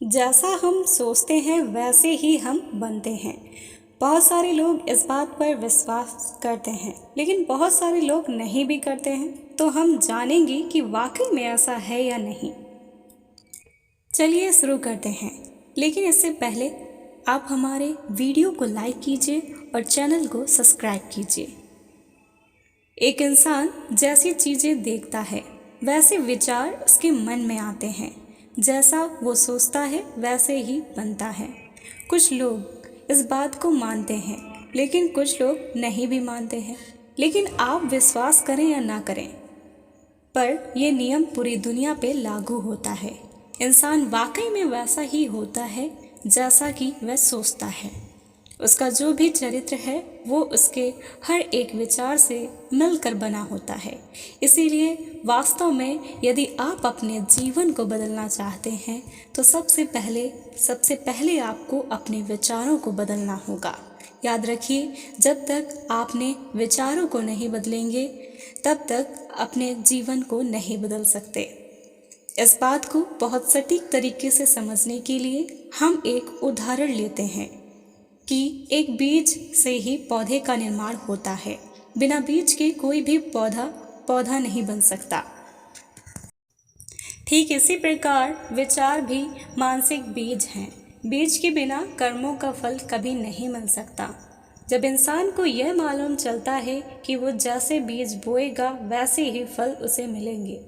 जैसा हम सोचते हैं वैसे ही हम बनते हैं। बहुत सारे लोग इस बात पर विश्वास करते हैं, लेकिन बहुत सारे लोग नहीं भी करते हैं। तो हम जानेंगे कि वाकई में ऐसा है या नहीं। चलिए शुरू करते हैं, लेकिन इससे पहले आप हमारे वीडियो को लाइक कीजिए और चैनल को सब्सक्राइब कीजिए। एक इंसान जैसी चीज़ें देखता है वैसे विचार उसके मन में आते हैं। जैसा वो सोचता है वैसे ही बनता है। कुछ लोग इस बात को मानते हैं, लेकिन कुछ लोग नहीं भी मानते हैं। लेकिन आप विश्वास करें या ना करें, पर यह नियम पूरी दुनिया पे लागू होता है। इंसान वाकई में वैसा ही होता है जैसा कि वह सोचता है। उसका जो भी चरित्र है वो उसके हर एक विचार से मिलकर बना होता है। इसीलिए वास्तव में यदि आप अपने जीवन को बदलना चाहते हैं तो सबसे पहले आपको अपने विचारों को बदलना होगा। याद रखिए, जब तक आपने विचारों को नहीं बदलेंगे तब तक अपने जीवन को नहीं बदल सकते। इस बात को बहुत सटीक तरीके से समझने के लिए हम एक उदाहरण लेते हैं कि एक बीज से ही पौधे का निर्माण होता है। बिना बीज के कोई भी पौधा नहीं बन सकता। ठीक इसी प्रकार विचार भी मानसिक बीज हैं। बीज के बिना कर्मों का फल कभी नहीं मिल सकता। जब इंसान को यह मालूम चलता है कि वो जैसे बीज बोएगा वैसे ही फल उसे मिलेंगे,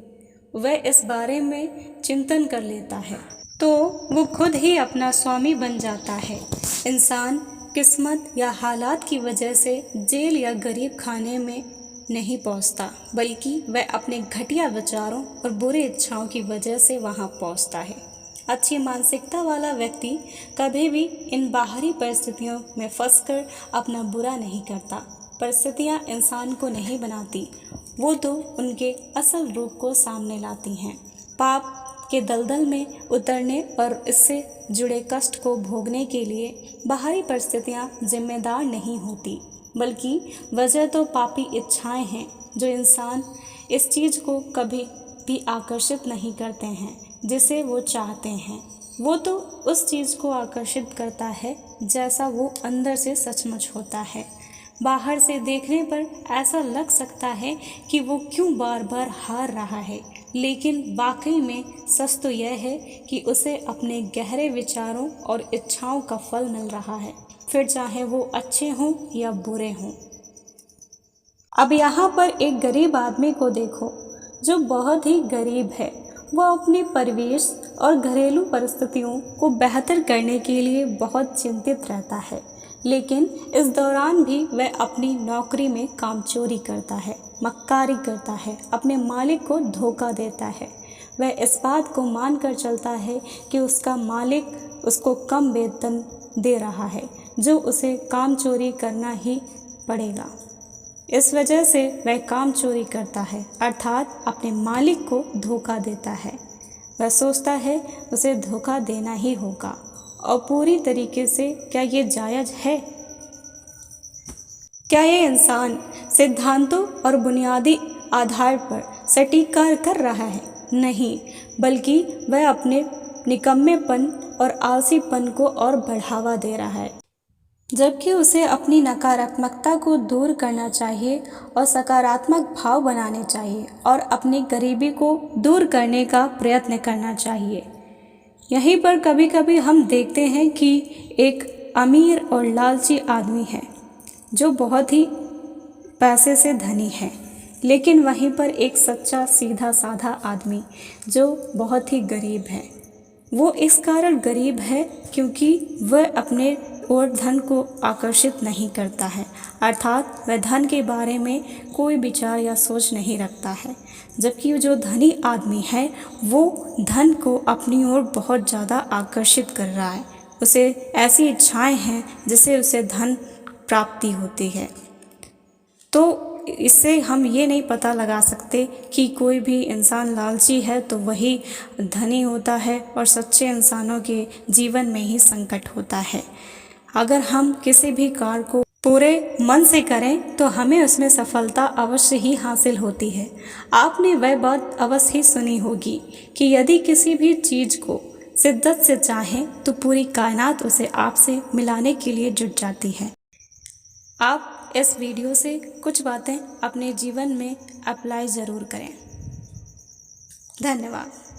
वह इस बारे में चिंतन कर लेता है तो वो खुद ही अपना स्वामी बन जाता है। इंसान किस्मत या हालात की वजह से जेल या गरीब खाने में नहीं पहुंचता, बल्कि वह अपने घटिया विचारों और बुरी इच्छाओं की वजह से वहां पहुंचता है। अच्छी मानसिकता वाला व्यक्ति कभी भी इन बाहरी परिस्थितियों में फंसकर अपना बुरा नहीं करता। परिस्थितियां इंसान को नहीं बनाती, वो तो उनके असल रूप को सामने लाती हैं। पाप के दलदल में उतरने और इससे जुड़े कष्ट को भोगने के लिए बाहरी परिस्थितियां जिम्मेदार नहीं होती, बल्कि वजह तो पापी इच्छाएं हैं जो इंसान इस चीज़ को कभी भी आकर्षित नहीं करते हैं जिसे वो चाहते हैं। वो तो उस चीज़ को आकर्षित करता है जैसा वो अंदर से सचमुच होता है। बाहर से देखने पर ऐसा लग सकता है कि वो क्यों बार बार हार रहा है, लेकिन वाकई में सच तो यह है कि उसे अपने गहरे विचारों और इच्छाओं का फल मिल रहा है, फिर चाहे वो अच्छे हों या बुरे हों। अब यहाँ पर एक गरीब आदमी को देखो जो बहुत ही गरीब है। वह अपने परिवेश और घरेलू परिस्थितियों को बेहतर करने के लिए बहुत चिंतित रहता है, लेकिन इस दौरान भी वह अपनी नौकरी में कामचोरी करता है, मक्कारी करता है, अपने मालिक को धोखा देता है। वह इस बात को मानकर चलता है कि उसका मालिक उसको कम वेतन दे रहा है, जो उसे काम चोरी करना ही पड़ेगा। इस वजह से वह काम चोरी करता है, अर्थात अपने मालिक को धोखा देता है। वह सोचता है उसे धोखा देना ही होगा, और पूरी तरीके से क्या ये जायज़ है? क्या ये इंसान सिद्धांतों और बुनियादी आधार पर सटीक कार्य कर रहा है? नहीं, बल्कि वह अपने निकम्मेपन और आलसीपन को और बढ़ावा दे रहा है। जबकि उसे अपनी नकारात्मकता को दूर करना चाहिए और सकारात्मक भाव बनाने चाहिए और अपनी गरीबी को दूर करने का प्रयत्न करना चाहिए। यहीं पर कभी कभी हम देखते हैं कि एक अमीर और लालची आदमी है जो बहुत ही पैसे से धनी है, लेकिन वहीं पर एक सच्चा सीधा साधा आदमी जो बहुत ही गरीब है। वो इस कारण गरीब है क्योंकि वह अपने और धन को आकर्षित नहीं करता है, अर्थात वह धन के बारे में कोई विचार या सोच नहीं रखता है। जबकि जो धनी आदमी है वो धन को अपनी ओर बहुत ज़्यादा आकर्षित कर रहा है। उसे ऐसी इच्छाएं हैं जिससे उसे धन प्राप्ति होती है। तो इससे हम ये नहीं पता लगा सकते कि कोई भी इंसान लालची है तो वही धनी होता है और सच्चे इंसानों के जीवन में ही संकट होता है। अगर हम किसी भी कार्य को पूरे मन से करें तो हमें उसमें सफलता अवश्य ही हासिल होती है। आपने वह बात अवश्य ही सुनी होगी कि यदि किसी भी चीज़ को शिद्दत से चाहें तो पूरी कायनात उसे आपसे मिलाने के लिए जुट जाती है। आप इस वीडियो से कुछ बातें अपने जीवन में अप्लाई ज़रूर करें। धन्यवाद।